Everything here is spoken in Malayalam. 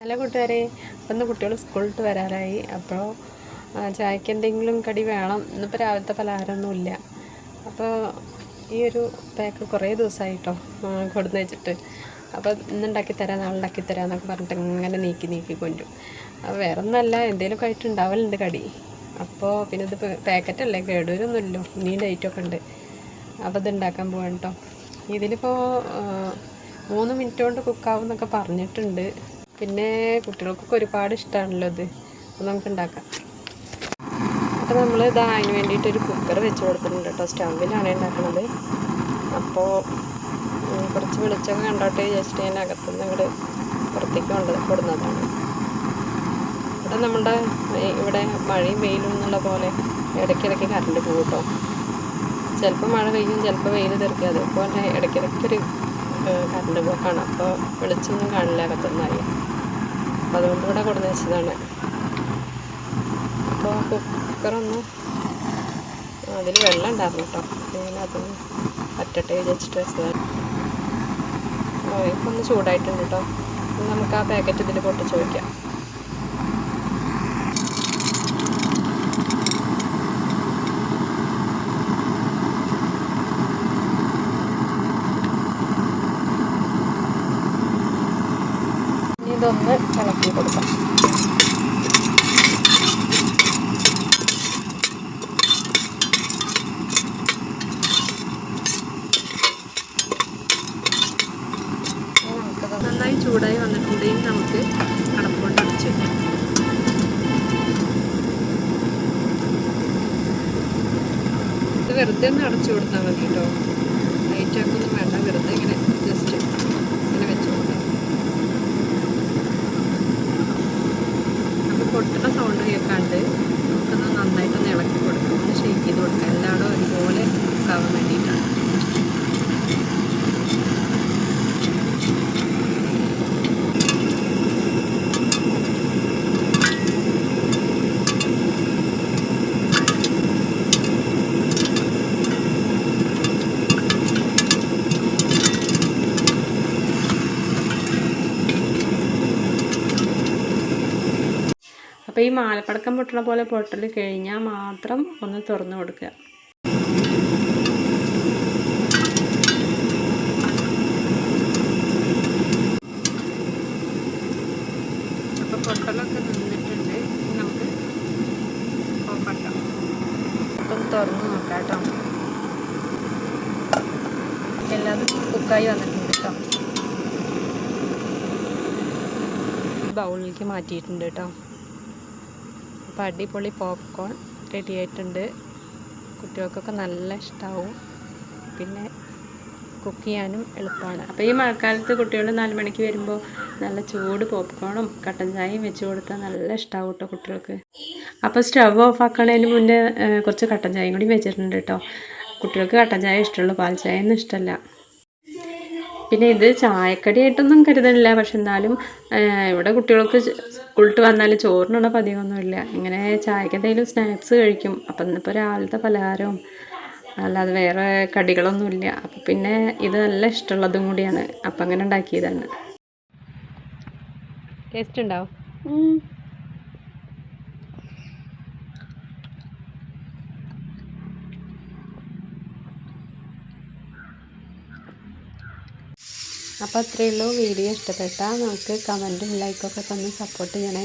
ഹലോ കൂട്ടുകാരെ, അപ്പം ഇന്ന് കുട്ടികൾ സ്കൂളിട്ട് വരാറായി. അപ്പോൾ ചായക്ക് എന്തെങ്കിലും കടി വേണം. ഇന്നിപ്പോൾ രാവിലത്തെ പലഹാരമൊന്നുമില്ല. അപ്പോൾ ഈ ഒരു പാക്ക് കുറേ ദിവസമായിട്ടോ കൊടുന്ന് വെച്ചിട്ട്. അപ്പോൾ ഇന്നുണ്ടാക്കി തരാം, നാളെ ഉണ്ടാക്കി തരാം എന്നൊക്കെ പറഞ്ഞിട്ട് ഇങ്ങനെ നീക്കി കൊണ്ടും. അപ്പോൾ വേറെ ഒന്നല്ല, എന്തെങ്കിലുമൊക്കെ ആയിട്ട് ഉണ്ടാവലുണ്ട് കടി. അപ്പോൾ പിന്നെ ഇത് പാക്കറ്റല്ലേ, കേടുവരൊന്നുമില്ലോ, ഇനിയും ഡേറ്റൊക്കെ ഉണ്ട്. അപ്പോൾ ഇത് ഉണ്ടാക്കാൻ പോവാണ് കേട്ടോ. ഇതിലിപ്പോൾ 3 മിനിറ്റ് കൊണ്ട് കുക്കാവും എന്നൊക്കെ പറഞ്ഞിട്ടുണ്ട്. പിന്നെ കുട്ടികൾക്കൊക്കെ ഒരുപാട് ഇഷ്ടമാണല്ലോ ഇത്. അപ്പോൾ നമുക്ക് ഉണ്ടാക്കാം. അപ്പോൾ നമ്മൾ ഇതാ അതിന് വേണ്ടിയിട്ടൊരു കുക്കർ വെച്ച് കൊടുത്തിട്ടുണ്ട് കേട്ടോ. സ്റ്റൗവിലാണ് ഉണ്ടാക്കുന്നത്. അപ്പോൾ കുറച്ച് വെളിച്ചമൊക്കെ കണ്ടോട്ടെ ജസ്റ്റ് ഞാൻ അകത്തുനിന്ന് ഇങ്ങോട്ട് പുറത്തേക്ക് കൊടുന്നതാണ്. ഇവിടെ മഴയും വെയിലും എന്നുള്ള പോലെ ഇടയ്ക്കിടയ്ക്ക് കറണ്ട് പോകും കേട്ടോ. ചിലപ്പോൾ മഴ പെയ്യും, ചിലപ്പോൾ വെയിൽ തെറിക്കും. അതേപോലെ ഇടയ്ക്കിടയ്ക്കൊരു കറണ്ട് പോക്കാണ്. അപ്പോൾ വെളിച്ചമൊന്നും കാണില്ല അകത്തുനിന്നായി. അപ്പോൾ അതുകൊണ്ട് ഇവിടെ കൊടുന്ന് വെച്ചതാണ്. അപ്പോൾ കുക്കറൊന്ന് അതിൽ വെള്ളം ഉണ്ടായിരുന്നു കേട്ടോ. ഞാൻ അതൊന്ന് പറ്റട്ടെ വിചാരിച്ചിട്ട് വെച്ചതാണ്. ഇപ്പം ഒന്ന് ചൂടായിട്ടുണ്ട് കേട്ടോ. നമുക്ക് ആ പാക്കറ്റ് ഇതിൽ പൊട്ടിച്ച് വയ്ക്കാം. ഇതൊന്ന് ഇളക്കി കൊടുക്കാം. നമുക്കത് നന്നായി ചൂടായി വന്നിട്ടുണ്ടെങ്കിൽ നമുക്ക് അടപ്പുകൊണ്ട് അടച്ച് വയ്ക്കാം. ഇത് വെറുതെ ഒന്ന് അടച്ചു കൊടുത്താൽ മതി കേട്ടോ. ലൈറ്റാക്കൊന്നും വേണ്ട, വെറുതെ ഇങ്ങനെ ജസ്റ്റ് ഇങ്ങനെ വെച്ച് കൊടുക്കാം. പൊട്ടുന്ന സൗണ്ട് കേൾക്കാണ്ട് നമുക്കൊന്ന് നന്നായിട്ടൊന്ന് ഇളക്കി കൊടുക്കാം. ഒന്ന് ഷേക്ക് ചെയ്ത് കൊടുക്കാം. എല്ലായിടും ഒരുപോലെ കുക്കാവാൻ വേണ്ടിയിട്ടാണ്. അപ്പോൾ ഈ മാലപ്പടക്കം പൊട്ടണ പോലെ പൊട്ടൽ കഴിഞ്ഞാൽ മാത്രം ഒന്ന് തുറന്നു കൊടുക്കുക. അപ്പോൾ പൊട്ടലൊക്കെ നിന്നിട്ടുണ്ട്. നമുക്ക് ഓഫാക്കാം. അപ്പം തുറന്ന് നോക്കാം കേട്ടോ. എല്ലാതും കുക്കായി വന്നിട്ടുണ്ട് കേട്ടോ. ബൗളിലേക്ക് മാറ്റിയിട്ടുണ്ട് കേട്ടോ. അപ്പോൾ അടിപൊളി പോപ്കോൺ റെഡി ആയിട്ടുണ്ട്. കുട്ടികൾക്കൊക്കെ നല്ല ഇഷ്ടമാവും. പിന്നെ കുക്ക് ചെയ്യാനും എളുപ്പമാണ്. അപ്പോൾ ഈ മഴക്കാലത്ത് കുട്ടികൾ 4 മണിക്ക് വരുമ്പോൾ നല്ല ചൂട് പോപ്കോണും കട്ടൻ ചായയും വെച്ച് കൊടുത്താൽ നല്ല ഇഷ്ടമാവും കേട്ടോ കുട്ടികൾക്ക്. അപ്പോൾ സ്റ്റവ് ഓഫ് ആക്കണതിന് മുന്നേ കുറച്ച് കട്ടൻ ചായയും കൂടി വെച്ചിട്ടുണ്ട് കേട്ടോ. കുട്ടികൾക്ക് കട്ടൻ ചായ ഇഷ്ടമുള്ളൂ, പാൽ ചായ ഒന്നും ഇഷ്ടമല്ല. പിന്നെ ഇത് ചായക്കടിയായിട്ടൊന്നും കരുതണില്ല. പക്ഷെ എന്നാലും ഇവിടെ കുട്ടികൾക്ക് സ്കൂളിട്ട് വന്നാൽ ചോറിനുള്ള പതിവൊന്നുമില്ല. ഇങ്ങനെ ചായക്ക് എന്തെങ്കിലും സ്നാക്സ് കഴിക്കും. അപ്പം ഇന്നിപ്പോൾ രാവിലത്തെ പലഹാരവും അല്ലാതെ വേറെ കടികളൊന്നുമില്ല. അപ്പം പിന്നെ ഇത് നല്ല ഇഷ്ടമുള്ളതും കൂടിയാണ്. അപ്പം അങ്ങനെ ഉണ്ടാക്കിയതാണ്. ടേസ്റ്റ് ഉണ്ടാവും. അപ്പോൾ അത്രയേ ഉള്ളൂ. വീഡിയോ ഇഷ്ടപ്പെട്ടാൽ നമുക്ക് കമൻറ്റും ലൈക്കൊക്കെ തന്ന് സപ്പോർട്ട് ചെയ്യണേ.